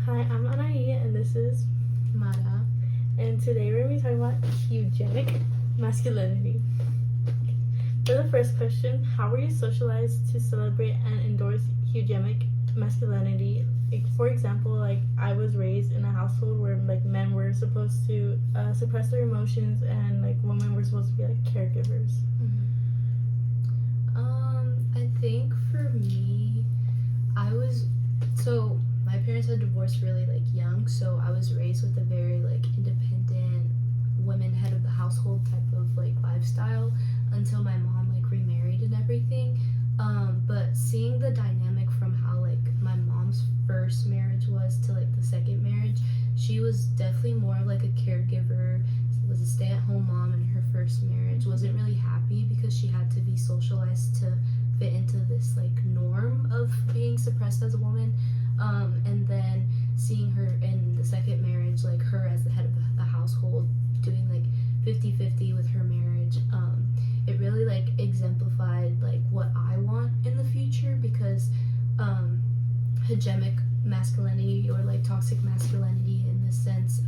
Hi, I'm Anaya, and this is Mara. and today we're going to be talking about eugenic masculinity. For the first question, how were you socialized to celebrate and endorse eugenic masculinity? Like, for example, like I was raised in a household where like men were supposed to suppress their emotions and like women were supposed to be like caregivers. I think for me, my parents had divorced really like young, so I was raised with a very like independent women head of the household type of like lifestyle until my mom like remarried and everything. But seeing the dynamic from how like my mom's first marriage was to like the second marriage, she was definitely more like a caregiver, was a stay-at-home mom in her first marriage, wasn't really happy because she had to be socialized to fit into this like norm of being suppressed as a woman. And then seeing her in the second marriage, like her as the head of the household doing like 50-50 with her marriage, it really like exemplified like what I want in the future, because hegemonic masculinity or like toxic masculinity in this sense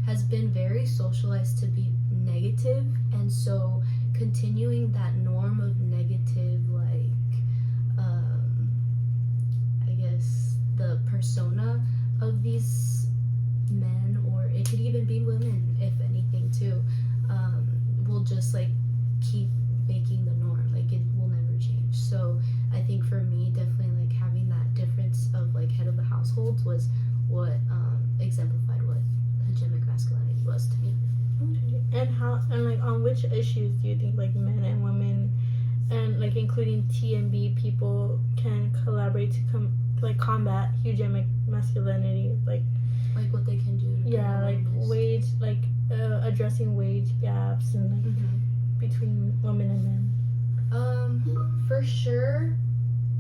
has been very socialized to be negative, and so continuing that norm of negative like I guess the persona of these men, or it could even be women if anything too, will just like keep making the norm, like it will never change. So I think for me, definitely like having that difference of like head of the household was what exemplified what hegemonic masculinity was to me. Okay. And like on which issues do you think like men and women and like including TMB people can collaborate to combat hegemonic masculinity, like what they can do to like wage addressing wage gaps and like between women and men? For sure,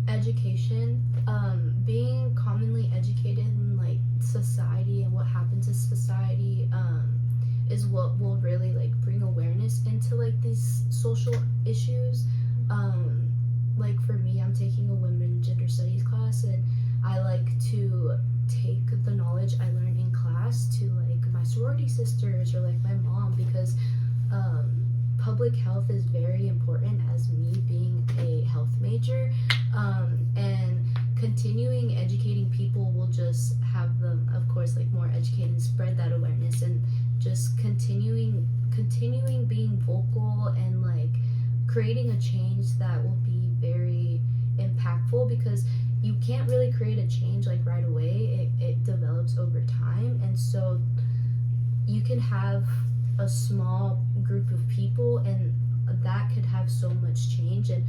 education, being commonly educated in like society and what happens in society, is what will really like bring awareness into like these social issues. Like for me, I'm taking a women gender studies class, and I like to take the knowledge I learned in class to like my sorority sisters or like my mom, because public health is very important, as me being a health major, and continuing educating people will just have them, of course, like more educated and spread that awareness, and just continuing being vocal and like creating a change that will be very impactful, because you can't really create a change like right away. It develops over time, and so you can have a small group of people and that could have so much change. And